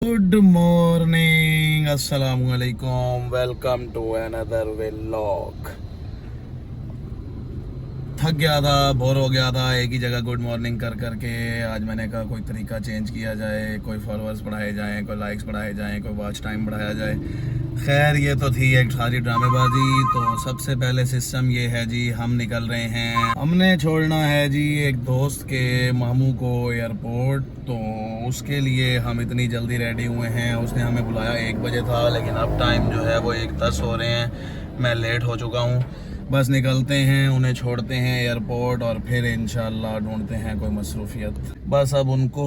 Good morning, अस्सलाम वालेकुम, welcome to another vlog. थक गया था, बोर हो गया था एक ही जगह गुड मॉर्निंग कर करके। आज मैंने कहा कोई तरीका चेंज किया जाए, कोई फॉलोअर्स बढ़ाए जाएं, कोई लाइक्स बढ़ाए जाएं, कोई वॉच टाइम बढ़ाया जाए। खैर ये तो थी एक सारी ड्रामेबाजी। तो सबसे पहले सिस्टम ये है जी, हम निकल रहे हैं, हमने छोड़ना है जी एक दोस्त के मामू को एयरपोर्ट। तो उसके लिए हम इतनी जल्दी रेडी हुए हैं। उसने हमें बुलाया 1 बजे था, लेकिन अब टाइम जो है वो 1:10 हो रहे हैं। मैं लेट हो चुका हूँ। बस निकलते हैं, उन्हें छोड़ते हैं एयरपोर्ट और फिर इंशाल्लाह ढूंढते हैं कोई मसरूफियत। बस अब उनको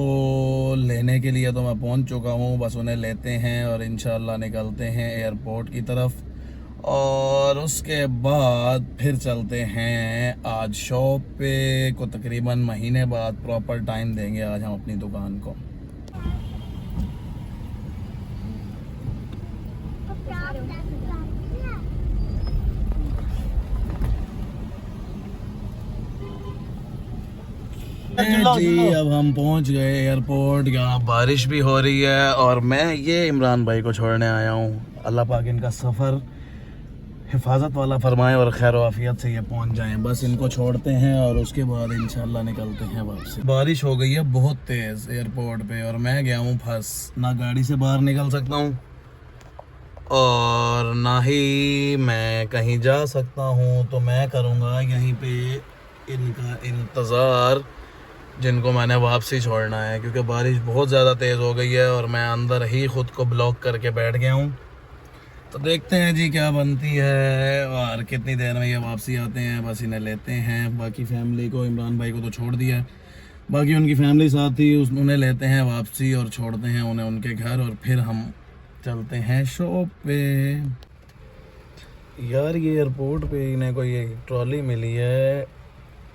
लेने के लिए तो मैं पहुंच चुका हूं, बस उन्हें लेते हैं और इंशाल्लाह निकलते हैं एयरपोर्ट की तरफ। और उसके बाद फिर चलते हैं आज शॉप पे। को तकरीबन महीने बाद प्रॉपर टाइम देंगे आज हम अपनी दुकान को। जी अब हम पहुंच गए एयरपोर्ट। यहाँ बारिश भी हो रही है और मैं ये इमरान भाई को छोड़ने आया हूँ। अल्लाह पाक इनका सफ़र हिफाजत वाला फरमाए और खैर आफियत से ये पहुंच जाएं। बस इनको छोड़ते हैं और उसके बाद इंशाल्लाह निकलते हैं वापसी। बारिश हो गई है बहुत तेज़ एयरपोर्ट पे और मैं गया हूँ फंस। ना गाड़ी से बाहर निकल सकता हूँ और ना ही मैं कहीं जा सकता हूँ। तो मैं करूँगा यहीं पे इनका इंतज़ार, जिनको मैंने वापसी छोड़ना है, क्योंकि बारिश बहुत ज़्यादा तेज़ हो गई है और मैं अंदर ही ख़ुद को ब्लॉक करके बैठ गया हूँ। तो देखते हैं जी क्या बनती है और कितनी देर में ये वापसी आते हैं। बस इन्हें लेते हैं, बाकी फैमिली को, इमरान भाई को तो छोड़ दिया है, बाकी उनकी फैमिली साथ ही उन्हें लेते हैं वापसी और छोड़ते हैं उन्हें उनके घर और फिर हम चलते हैं शॉप पे। यार ये एयरपोर्ट पे इन्हें कोई एक ट्रॉली मिली है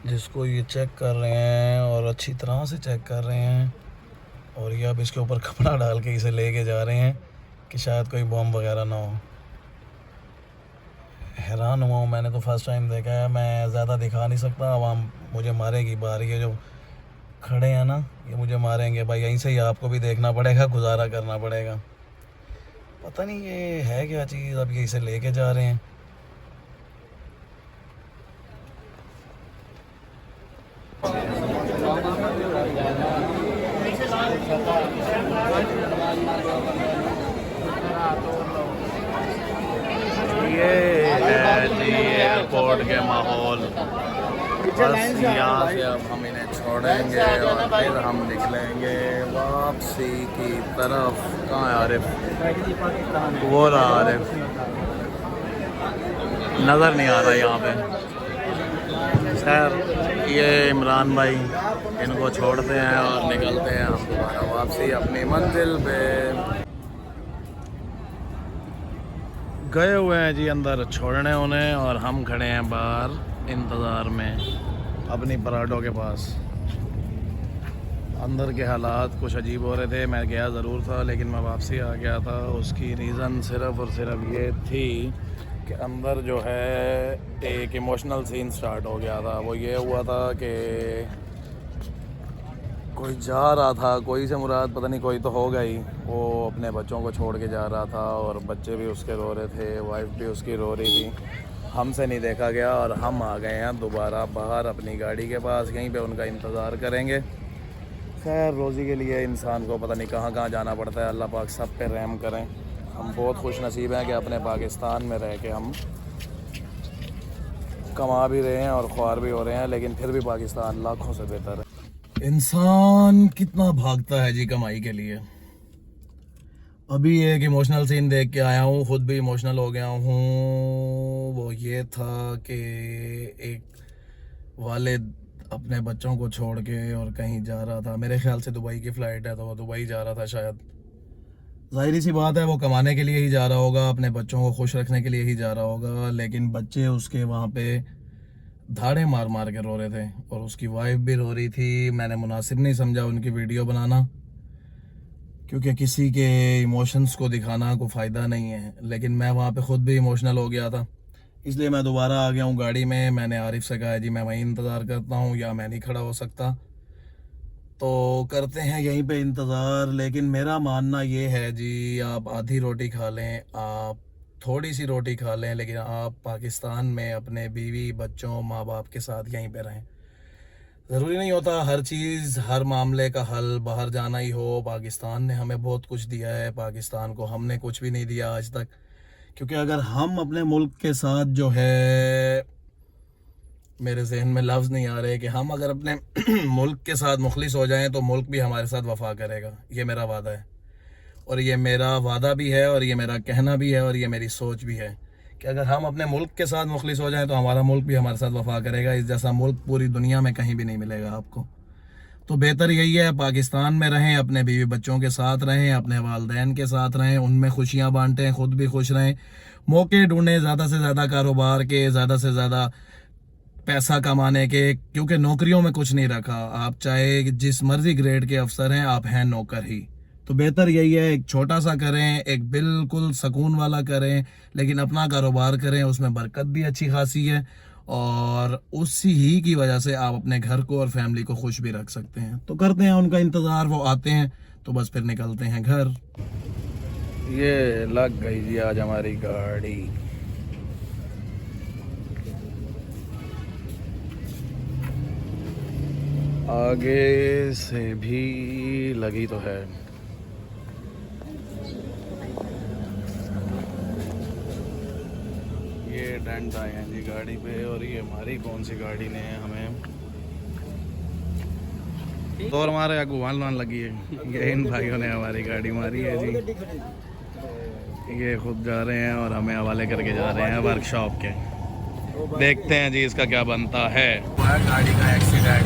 जिसको ये चेक कर रहे हैं और अच्छी तरह से चेक कर रहे हैं। और ये अब इसके ऊपर कपड़ा डाल के इसे लेके जा रहे हैं कि शायद कोई बम वगैरह ना हो। हैरान हुआ हूँ, मैंने तो फर्स्ट टाइम देखा है। मैं ज़्यादा दिखा नहीं सकता, आवाम मुझे मारेगी। बाहर ये जो खड़े हैं ना, ये मुझे मारेंगे भाई। यहीं से ही आपको भी देखना पड़ेगा, गुजारा करना पड़ेगा। पता नहीं ये है क्या चीज़, अब ये इसे लेके जा रहे हैं। ये है जी एयरपोर्ट के माहौल। बस यहाँ से अब हम इन्हें छोड़ेंगे और फिर हम निकलेंगे वापसी की तरफ। कहाँ है आरिफ? वो रहा आरिफ, नज़र नहीं आ रहा यहाँ पे। खैर ये इमरान भाई, इनको छोड़ते हैं और निकलते हैं हम दोबारा वापसी अपनी मंजिल पे। गए हुए हैं जी अंदर छोड़ने उन्हें और हम खड़े हैं बाहर इंतज़ार में अपनी पराठों के पास। अंदर के हालात कुछ अजीब हो रहे थे। मैं गया ज़रूर था लेकिन मैं वापसी आ गया था। उसकी रीज़न सिर्फ़ और सिर्फ ये थी कि अंदर जो है एक इमोशनल सीन स्टार्ट हो गया था। वो ये हुआ था कि कोई जा रहा था, कोई से मुराद पता नहीं, कोई तो हो गई, वो अपने बच्चों को छोड़ के जा रहा था और बच्चे भी उसके रो रहे थे, वाइफ भी उसकी रो रही थी। हमसे नहीं देखा गया और हम आ गए हैं दोबारा बाहर अपनी गाड़ी के पास। यहीं पे उनका इंतज़ार करेंगे। खैर रोज़ी के लिए इंसान को पता नहीं कहाँ कहाँ जाना पड़ता है। अल्लाह पाक सब पे रहम करें। हम बहुत खुश नसीब हैं कि अपने पाकिस्तान में रह के हम कमा भी रहे हैं और ख्वार भी हो रहे हैं, लेकिन फिर भी पाकिस्तान लाखों से बेहतर है। इंसान कितना भागता है जी कमाई के लिए। अभी एक इमोशनल सीन देख के आया हूँ, खुद भी इमोशनल हो गया हूँ। वो ये था कि एक वालिद अपने बच्चों को छोड़ के और कहीं जा रहा था। मेरे ख्याल से दुबई की फ़्लाइट है तो वो दुबई जा रहा था शायद। ज़ाहिर सी बात है वो कमाने के लिए ही जा रहा होगा, अपने बच्चों को खुश रखने के लिए ही जा रहा होगा। लेकिन बच्चे उसके वहाँ पे धाड़े मार मार के रो रहे थे और उसकी वाइफ भी रो रही थी। मैंने मुनासिब नहीं समझा उनकी वीडियो बनाना, क्योंकि किसी के इमोशंस को दिखाना कोई फ़ायदा नहीं है। लेकिन मैं वहाँ पे ख़ुद भी इमोशनल हो गया था, इसलिए मैं दोबारा आ गया हूँ गाड़ी में। मैंने आरिफ से कहा जी मैं वहीं इंतज़ार करता हूँ या मैं नहीं खड़ा हो सकता। तो करते हैं यहीं पे इंतज़ार। लेकिन मेरा मानना ये है जी, आप आधी रोटी खा लें, आप थोड़ी सी रोटी खा लें, लेकिन आप पाकिस्तान में अपने बीवी बच्चों माँ बाप के साथ यहीं पे रहें। ज़रूरी नहीं होता हर चीज़, हर मामले का हल बाहर जाना ही हो। पाकिस्तान ने हमें बहुत कुछ दिया है, पाकिस्तान को हमने कुछ भी नहीं दिया आज तक। क्योंकि अगर हम अपने मुल्क के साथ जो है, मेरे जहन में लफ्ज़ नहीं आ रहे, कि हम अगर अपने मुल्क के साथ मुखलिस हो जाएं तो मुल्क भी हमारे साथ वफा करेगा। ये मेरा वादा है, और ये मेरा वादा भी है, और ये मेरा कहना भी है, और ये मेरी सोच भी है कि अगर हम अपने मुल्क के साथ मुखलिस हो जाएं तो हमारा मुल्क भी हमारे साथ वफा करेगा। इस जैसा मुल्क पूरी दुनिया में कहीं भी नहीं मिलेगा आपको। तो बेहतर यही है, पाकिस्तान में रहें, अपने बीवी बच्चों के साथ रहें, अपने वालदैन के साथ रहें, उनमें खुशियाँ बांटें, ख़ुद भी खुश रहें, मौके ढूंढें ज़्यादा से ज़्यादा कारोबार के, ज़्यादा से ज़्यादा पैसा कमाने के। क्योंकि नौकरियों में कुछ नहीं रखा, आप चाहे जिस मर्जी ग्रेड के अफसर हैं, आप हैं नौकर ही। तो बेहतर यही है, एक छोटा सा करें, एक बिल्कुल सुकून वाला करें, लेकिन अपना कारोबार करें, उसमें बरकत भी अच्छी खासी है, और उसी ही की वजह से आप अपने घर को और फैमिली को खुश भी रख सकते हैं। तो करते हैं उनका इंतज़ार, वो आते हैं तो बस फिर निकलते हैं घर। ये लग गई जी आज हमारी गाड़ी। आगे से भी लगी तो है। ये डेंट आए हैं जी गाड़ी पे, और ये हमारी कौन सी गाड़ी ने हमें और हमारे आगू वान लगी है। ये इन भाइयों ने हमारी गाड़ी मारी है जी। ये खुद जा रहे हैं और हमें हवाले करके जा रहे हैं वर्कशॉप के। देखते हैं जी इसका क्या बनता है। गाड़ी का एक्सीडेंट,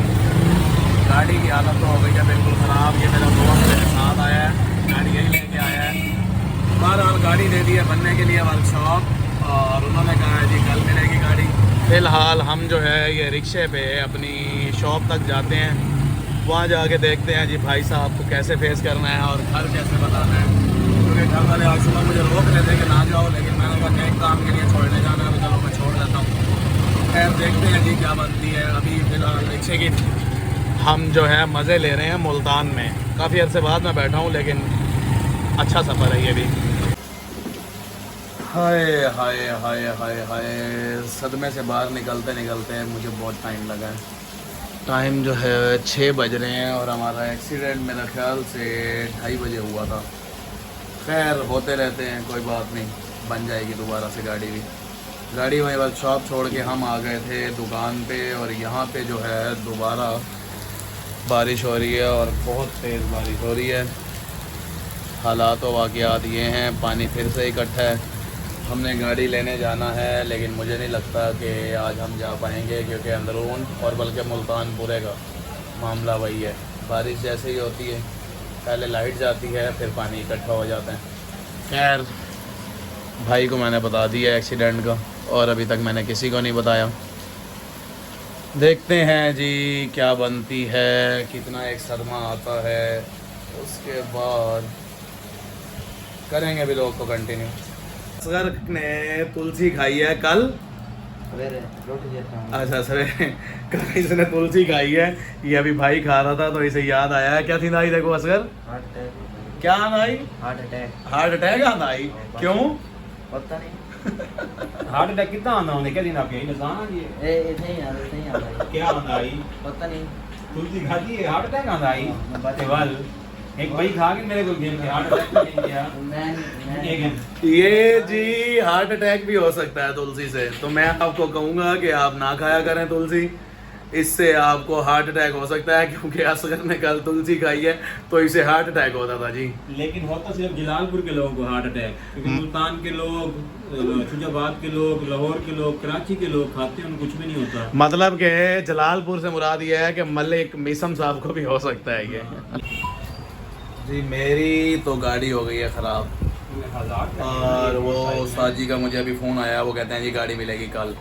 गाड़ी की हालत तो हो गई है बिल्कुल ख़राब। ये मेरा दोस्त मेरे साथ आया है, गाड़ी यही लेके आया है। बहरहाल गाड़ी दे दी है बनने के लिए वर्कशॉप, और उन्होंने कहा है जी कल मिलेगी गाड़ी। फ़िलहाल हम जो है ये रिक्शे पे अपनी शॉप तक जाते हैं, वहाँ जाके देखते हैं जी भाई साहब को कैसे फेस करना है और घर कैसे बताना है। क्योंकि घर वाले आज सुबह मुझे रोक लेते हैं कि ना जाओ, लेकिन मैंने कहा एक काम के लिए छोड़ने जाना है, तो चलो मैं छोड़ देता हूँ। खैर देखते हैं जी क्या बनती है। अभी फ़िलहाल रिक्शे की हम जो है मज़े ले रहे हैं मुल्तान में। काफ़ी अरसे बाद मैं बैठा हूँ, लेकिन अच्छा सफ़र है ये भी। हाय हाय हाय हाय हाय, सदमे से बाहर निकलते निकलते मुझे बहुत टाइम लगा है। टाइम जो है 6 बज रहे हैं, और हमारा एक्सीडेंट मेरा ख्याल से 2:30 बजे हुआ था। खैर होते रहते हैं, कोई बात नहीं, बन जाएगी दोबारा से गाड़ी भी। गाड़ी वहीं वर्कशॉप छोड़ के हम आ गए थे दुकान पे, और यहाँ पे जो है दोबारा बारिश हो रही है, और बहुत तेज़ बारिश हो रही है। हालात व वाक़यात ये हैं, पानी फिर से इकट्ठा है। हमने गाड़ी लेने जाना है, लेकिन मुझे नहीं लगता कि आज हम जा पाएंगे, क्योंकि अंदरून और बल्कि मुल्तान पूरे का मामला वही है। बारिश जैसे ही होती है, पहले लाइट जाती है, फिर पानी इकट्ठा हो जाता है। खैर भाई को मैंने बता दिया एक्सीडेंट का, और अभी तक मैंने किसी को नहीं बताया। देखते हैं जी क्या बनती है, कितना एक सदमा आता है, उसके बाद करेंगे भी लोग को कंटिन्यू। असगर ने तुलसी खाई है कल, अच्छा सवेरे कल इसने तुलसी खाई है। ये अभी भाई खा रहा था तो इसे याद आया है। क्या थी नाई देखो असगर, क्या नाई? Heart attack. हार्ट अटैक आना आई? क्यों पता नहीं। हार्ट अटैक कितना आना होने क्या दिन आपके निशान जी ऐसे ही भाई क्या आना आई पता नहीं। तुलसी खा दी हार्ट अटैक आना आई केवल एक भाई खा के मेरे को गेम के हार्ट अटैक नहीं किया। ये जी हार्ट अटैक भी हो सकता है तुलसी से, तो मैं आपको कहूँगा कि आप ना खाया करें तुलसी, इससे आपको हार्ट अटैक हो सकता है। क्योंकि असगर ने कल तुलसी खाई है तो इसे हार्ट अटैक होता था जी। लेकिन होता सिर्फ जलालपुर के लोगों को हार्ट अटैक, क्योंकि मुल्तान के लोग, शुजाबाद के लोग, लाहौर के लोग, कराची के लोग खाते हैं, उनको कुछ भी नहीं होता। मतलब कि जलालपुर से मुराद ये है कि मलिक मीसम साहब को भी हो सकता है ये। जी मेरी तो गाड़ी हो गई है ख़राब, और वो उस्ताद जी का मुझे अभी फ़ोन आया, वो कहते हैं जी गाड़ी मिलेगी कल।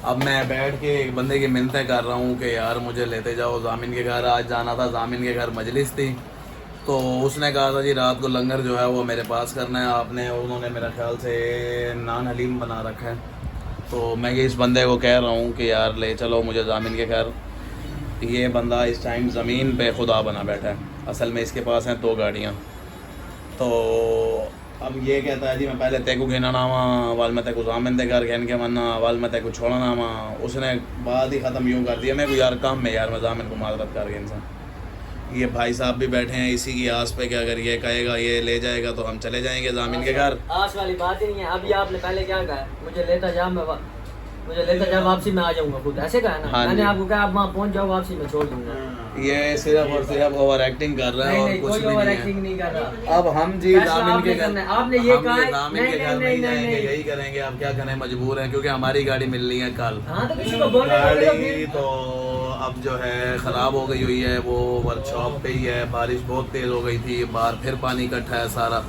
अब मैं बैठ के एक बंदे की मिन्नतें कर रहा हूँ कि यार मुझे लेते जाओ जामिन के घर। आज जाना था, जामिन के घर मजलिस थी, तो उसने कहा था जी रात को लंगर जो है वो मेरे पास करना है आपने। उन्होंने मेरा ख्याल से नान हलीम बना रखा है, तो मैं ये इस बंदे को कह रहा हूँ कि यार ले चलो मुझे जामिन के घर। ये बंदा इस टाइम ज़मीन पे खुदा बना बैठा है। असल में इसके पास हैं 2 गाड़ियाँ। तो अब ये कहता है जी मैं पहले तेको गिना नामा वाल मैं तेको जामिन दे घर घेन के मना वाल मैं तेको छोड़ा नामा। उसने बात ही ख़त्म यूँ कर दिया मैं को यार काम में यार मैं जामिन को माजरत कर गया इंसान। ये भाई साहब भी बैठे हैं इसी की आस पे कि अगर ये कहेगा ये ले जाएगा तो हम चले जाएंगे जामिन के घर। आस वाली बात ही नहीं है। अभी आपने पहले क्या कहा, मुझे लेता जा वापसी में आ जाऊंगा खुद, ऐसे कहा ना। हाँ मैंने आपको कहा आप वहाँ पहुँच जाओ, वापसी में छोड़ दूंगा। ये सिर्फ और सिर्फ ओवर एक्टिंग कर रहा है और कुछ कोई भी ओवर नहीं एक्टिंग है। नहीं कर रहा। अब हम जी जामिन के घर आपने ये कहा जामिन के घर नहीं जाएंगे, यही करेंगे। अब क्या करें, मजबूर हैं क्योंकि हमारी गाड़ी मिलनी है कल। हाँ तो किसी को बोलने गाड़ी तो अब जो है ख़राब हो गई हुई है, वो वर्कशॉप पे ही है। बारिश बहुत तेज़ हो गई थी, बाहर फिर पानी इकट्ठा है सारा।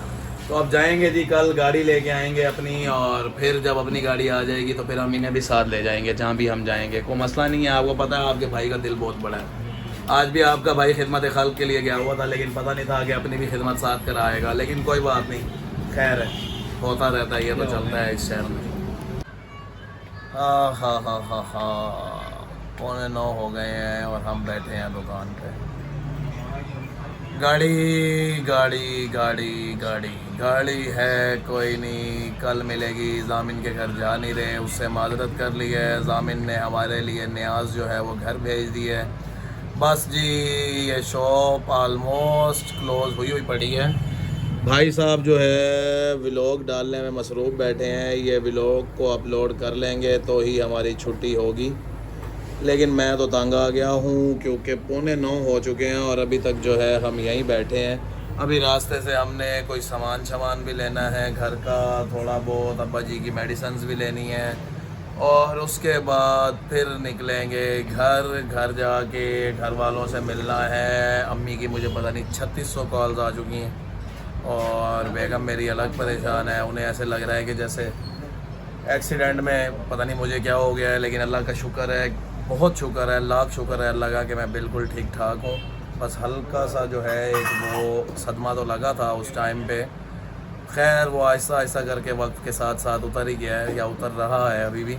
तो अब जाएंगे जी कल गाड़ी लेके आएंगे अपनी, और फिर जब अपनी गाड़ी आ जाएगी तो फिर हम इन्हें भी साथ ले जाएंगे जहाँ भी हम जाएंगे। कोई मसला नहीं है, आपको पता है आपके भाई का दिल बहुत बड़ा है। आज भी आपका भाई खिदमत खल्क के लिए गया हुआ था, लेकिन पता नहीं था कि अपनी भी खिदमत साथ कराएगा। लेकिन कोई बात नहीं, खैर है, होता रहता है, ये तो चलता है इस शहर में। हाँ हाँ हाँ हाँ हाँ, 8:45 हो गए हैं और हम बैठे हैं दुकान पे। गाड़ी गाड़ी गाड़ी गाड़ी गाड़ी है, कोई नहीं, कल मिलेगी। जामिन के घर जा नहीं रहे, उससे माजरत कर ली है। जामिन ने हमारे लिए न्याज जो है वो घर भेज दी है। बस जी ये शॉप आलमोस्ट क्लोज़ हुई पड़ी है। भाई साहब जो है व्लॉग डालने में मसरूफ़ बैठे हैं। ये व्लॉग को अपलोड कर लेंगे तो ही हमारी छुट्टी होगी, लेकिन मैं तो तंग आ गया हूँ क्योंकि 8:45 हो चुके हैं और अभी तक जो है हम यहीं बैठे हैं। अभी रास्ते से हमने कोई सामान भी लेना है घर का, थोड़ा बहुत अब्बा जी की मेडिसिन्स भी लेनी है, और उसके बाद फिर निकलेंगे घर जाके घर वालों से मिलना है। अम्मी की मुझे पता नहीं 3600 कॉल्स आ चुकी हैं, और बेगम मेरी अलग परेशान है। उन्हें ऐसे लग रहा है कि जैसे एक्सीडेंट में पता नहीं मुझे क्या हो गया है, लेकिन अल्लाह का शुक्र है, बहुत शुक्र है, लाख शुक्र है अल्लाह का कि मैं बिल्कुल ठीक ठाक हूँ। बस हल्का सा जो है एक वो सदमा तो लगा था उस टाइम पे। खैर वो आहिस्ता आहिस्ता करके वक्त के साथ साथ उतर ही गया है, या उतर रहा है। अभी भी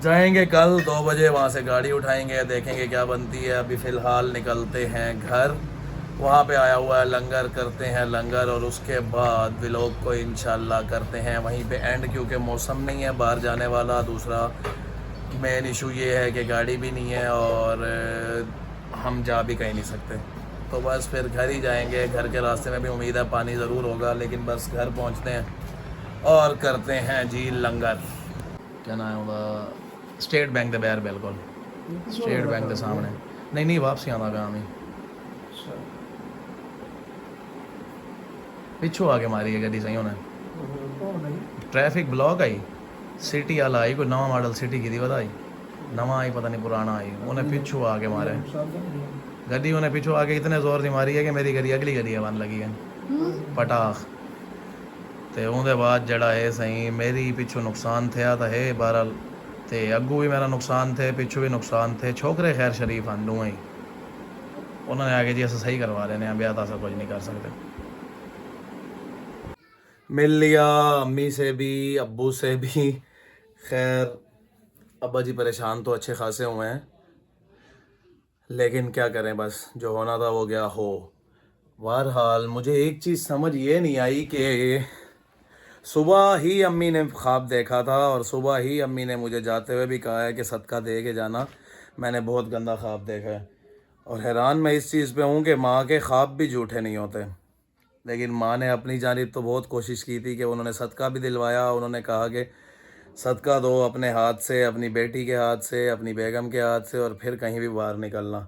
जाएंगे कल 2 बजे, वहाँ से गाड़ी उठाएंगे, देखेंगे क्या बनती है। अभी फ़िलहाल निकलते हैं घर, वहाँ पे आया हुआ है लंगर, करते हैं लंगर, और उसके बाद व्लॉग को इंशाल्लाह करते हैं वहीं पे एंड, क्योंकि मौसम नहीं है बाहर जाने वाला। दूसरा मेन इशू ये है कि गाड़ी भी नहीं है और हम जा भी कहीं नहीं सकते। तो बस फिर घर ही जाएंगे। घर के रास्ते में भी उम्मीद है पानी ज़रूर होगा, लेकिन बस घर पहुँचते हैं और करते हैं जी लंगर। क्या नाम होगा, स्टेट बैंक दे बाहर, बिल्कुल स्टेट बैंक के सामने। नहीं वापसी आना काम ही पिछू आके मारी है गड्डी, सही होना ट्रैफिक ब्लॉक आई। सिटी वाला आई, कोई नवा मॉडल सिटी की थी बताई, नवा आई पता नहीं पुराना आई, उन्हें पिछू आके मारे गड्डी। उन्हें पिछू आके इतने जोर से मारी है कि मेरी गड्डी अगली गड्डी बन लगी है पटाख। तो उनके बाद जड़ा है सही मेरी पिछू नुकसान थे तो है बहरहाल, तो अगू भी मेरा नुकसान थे, पिछू भी नुकसान थे। छोकरे खैर शरीफ हैं दोवें ही, उन्होंने आगे जी ऐसा सही करवा लेने हैं, ब्याह ऐसा कुछ नहीं कर सकते। मिल लिया अम्मी से भी अब्बू से भी। खैर अब्बा जी परेशान तो अच्छे खासे हुए हैं, लेकिन क्या करें, बस जो होना था वो गया हो। बहरहाल मुझे एक चीज़ समझ ये नहीं आई कि सुबह ही अम्मी ने ख्वाब देखा था, और सुबह ही अम्मी ने मुझे जाते हुए भी कहा है कि सदका दे के जाना। मैंने बहुत गंदा ख्वाब देखा है, और हैरान मैं इस चीज़ पे हूँ कि माँ के ख्वाब भी झूठे नहीं होते। लेकिन माँ ने अपनी जानिब तो बहुत कोशिश की थी कि उन्होंने सदका भी दिलवाया। उन्होंने कहा कि सदका दो अपने हाथ से, अपनी बेटी के हाथ से, अपनी बेगम के हाथ से, और फिर कहीं भी बाहर निकलना।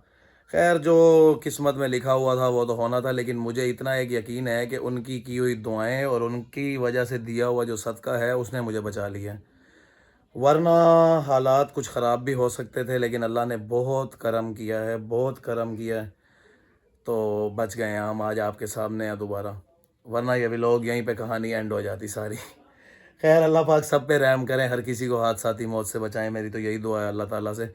खैर जो किस्मत में लिखा हुआ था वो तो होना था, लेकिन मुझे इतना एक यकीन है कि उनकी की हुई दुआएं और उनकी वजह से दिया हुआ जो सदका है उसने मुझे बचा लिया। वरना हालात कुछ ख़राब भी हो सकते थे, लेकिन अल्लाह ने बहुत करम किया है, बहुत करम किया है, तो बच गए हैं हम आज आपके सामने हैं दोबारा। वरना ये भी लोग यहीं पे कहानी एंड हो जाती सारी। खैर अल्लाह पाक सब पे रहम करें, हर किसी को हादसाती मौत से बचाएं, मेरी तो यही दुआ है अल्लाह ताला से।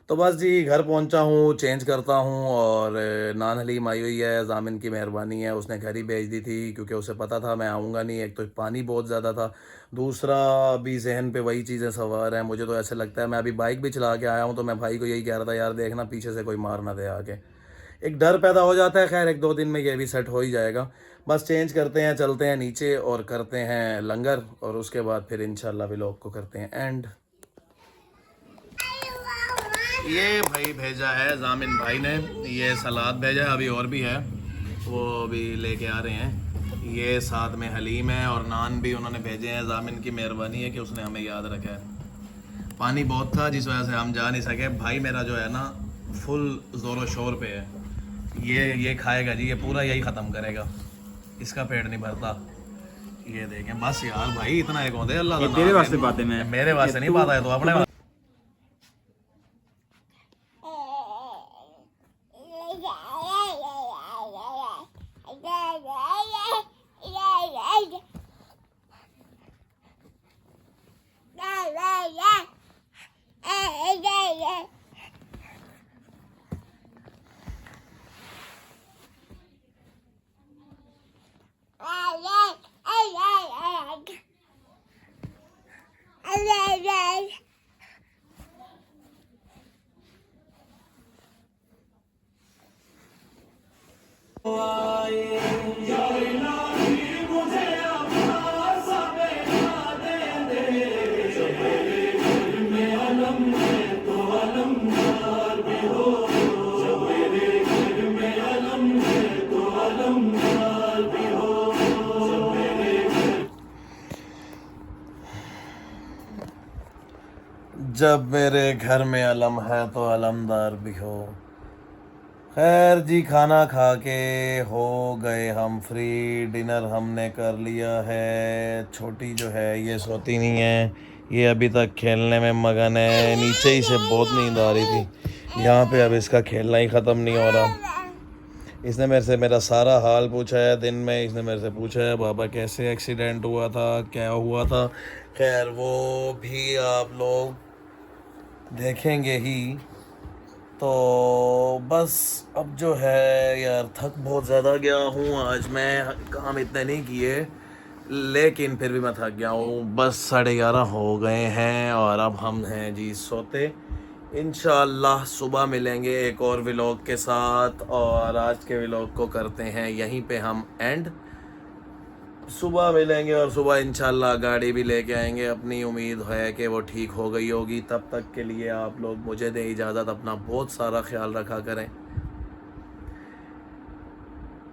तो बस जी घर पहुंचा हूँ, चेंज करता हूँ और नान हलीम आई हुई है, जामिन की मेहरबानी है, उसने घर ही भेज दी थी क्योंकि उसे पता था मैं आऊँगा नहीं। एक तो पानी बहुत ज़्यादा था, दूसरा भी जहन पे वही चीज़ें सवार हैं। मुझे तो ऐसे लगता है, मैं अभी बाइक भी चला के आया हूँ तो मैं भाई को यही कह रहा था, यार देखना पीछे से कोई मार ना दे आके। एक डर पैदा हो जाता है। खैर एक दो दिन में ये भी सेट हो ही जाएगा। बस चेंज करते हैं, चलते हैं नीचे और करते हैं लंगर और उसके बाद फिर इंशाल्लाह व्लॉग को करते हैं एंड। ये भाई भेजा है जामिन भाई ने, ये सलाद भेजा है, अभी और भी है वो अभी लेके आ रहे हैं। ये साथ में हलीम है और नान भी उन्होंने भेजे हैं। जामिन की मेहरबानी है कि उसने हमें याद रखा है। पानी बहुत था जिस वजह से हम जा नहीं सके। भाई मेरा जो है ना फुल ज़ोर शोर पे है। ये खाएगा जी, ये पूरा यही ख़त्म करेगा, इसका पेट नहीं भरता। ये देखें बस यार भाई इतना एक होते अल्लाह का तेरे नाम वास्ते है। बातें मैं मेरे वास्ते नहीं पाता है तो अपने जब मेरे घर में अलम है तो अलमदार भी हो। खैर जी खाना खा के हो गए हम फ्री, डिनर हमने कर लिया है। छोटी जो है ये सोती नहीं है, ये अभी तक खेलने में मगन है। नीचे ही से बहुत नींद आ रही थी, यहाँ पे अब इसका खेलना ही ख़त्म नहीं हो रहा। इसने मेरे से मेरा सारा हाल पूछा है दिन में। इसने मेरे से पूछा है बाबा कैसे एक्सीडेंट हुआ था, क्या हुआ था। खैर वो भी आप लोग देखेंगे ही। तो बस अब जो है यार थक बहुत ज़्यादा गया हूँ आज मैं। काम इतने नहीं किए लेकिन फिर भी मैं थक गया हूँ। बस 11:30 हो गए हैं और अब हम हैं जी सोते। इंशाल्लाह सुबह मिलेंगे एक और व्लॉग के साथ और आज के व्लॉग को करते हैं यहीं पे हम एंड। सुबह मिलेंगे और सुबह इंशाल्लाह गाड़ी भी लेके आएंगे। अपनी उम्मीद है कि वो ठीक हो गई होगी। तब तक के लिए आप लोग मुझे दें इजाज़त, अपना बहुत सारा ख्याल रखा करें।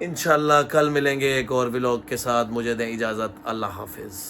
इंशाल्लाह कल मिलेंगे एक और व्लॉग के साथ। मुझे दें इजाज़त, अल्लाह हाफिज़।